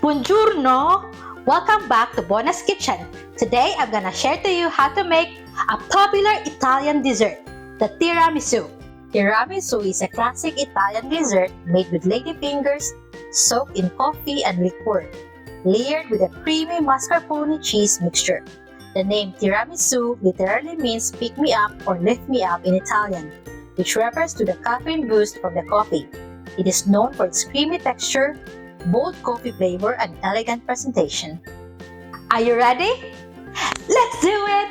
Buongiorno! Welcome back to Bona's Kitchen. Today, I'm gonna share to you how to make a popular Italian dessert, the tiramisu. Tiramisu is a classic Italian dessert made with ladyfingers soaked in coffee and liqueur, layered with a creamy mascarpone cheese mixture. The name tiramisu literally means pick me up or lift me up in Italian, which refers to the caffeine boost from the coffee. It is known for its creamy texture, bold coffee flavor, and elegant presentation. Are you ready? Let's do it!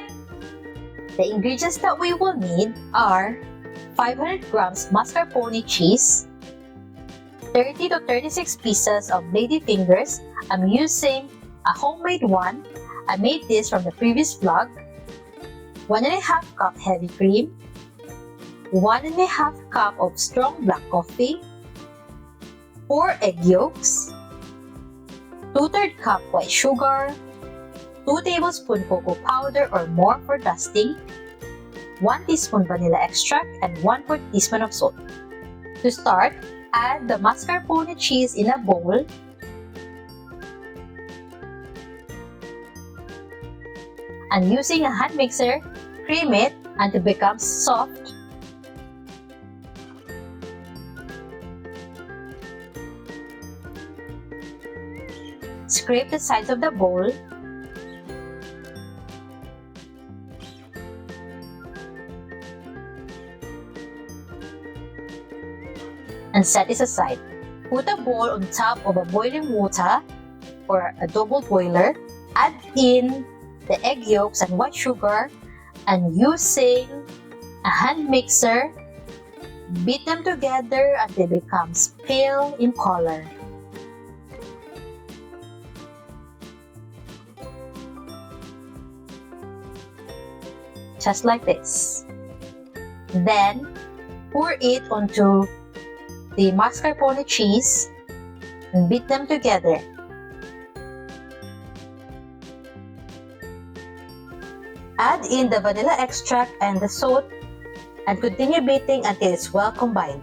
The ingredients that we will need are 500 grams mascarpone cheese, 30 to 36 pieces of ladyfingers. I'm using a homemade one. I made this from the previous vlog. 1.5 cup heavy cream, 1.5 cup of strong black coffee, 4 egg yolks, 2/3 cup white sugar, 2 tablespoons cocoa powder or more for dusting, 1 teaspoon vanilla extract, and 1/4 teaspoon of salt. To start, add the mascarpone cheese in a bowl. And using a hand mixer, cream it until it becomes soft. Scrape the sides of the bowl. And set this aside. Put a bowl on top of a boiling water or a double boiler. Add in the egg yolks and white sugar, and using a hand mixer, beat them together until they become pale in color. Just like this. Then, pour it onto the mascarpone cheese and beat them together. Add in the vanilla extract and the salt and continue beating until it's well combined.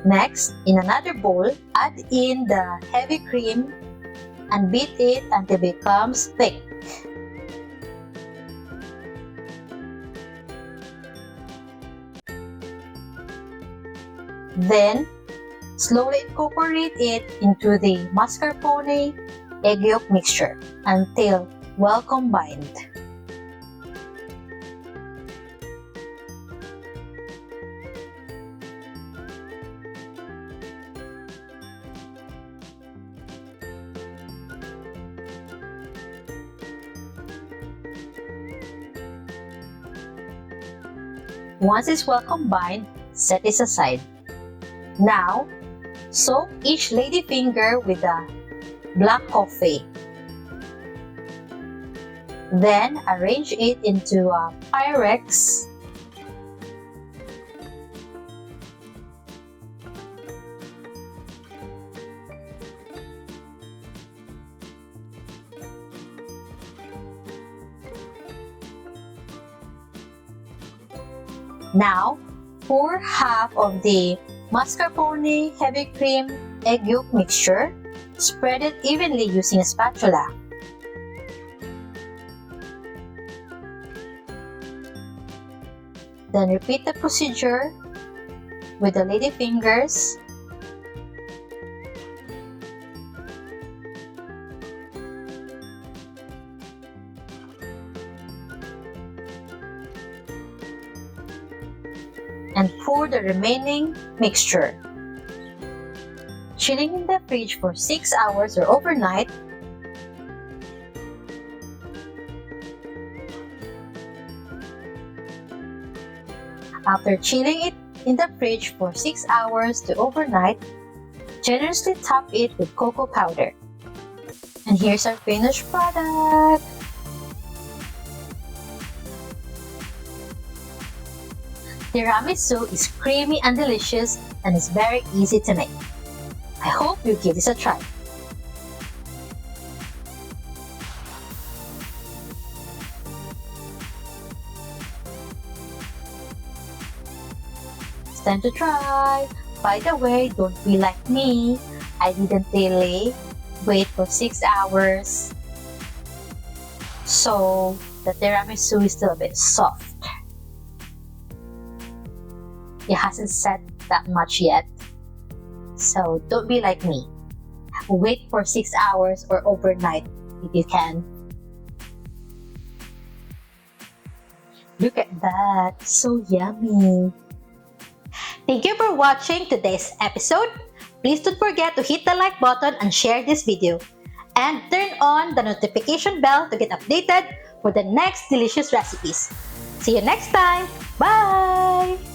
Next, in another bowl, add in the heavy cream and beat it until it becomes thick. Then, slowly incorporate it into the mascarpone egg yolk mixture until well combined. Once it's well combined, set this aside. Now, soak each ladyfinger with the black coffee. Then, arrange it into a Pyrex. Now, pour half of the mascarpone heavy cream egg yolk mixture. Spread it evenly using a spatula. Then repeat the procedure with the ladyfingers. And pour the remaining mixture. Chilling in the fridge for 6 hours or overnight. After chilling it in the fridge for 6 hours to overnight, generously top it with cocoa powder. And here's our finished product! Tiramisu is creamy and delicious and is very easy to make. I hope you give this a try. It's time to try. By the way, don't be like me. I didn't really wait for 6 hours. So, the tiramisu is still a bit soft. It hasn't set that much yet. So, don't be like me. Wait for 6 hours or overnight if you can. Look at that, so yummy. Thank you for watching today's episode. Please don't forget to hit the like button and share this video. And turn on the notification bell to get updated for the next delicious recipes. See you next time. Bye!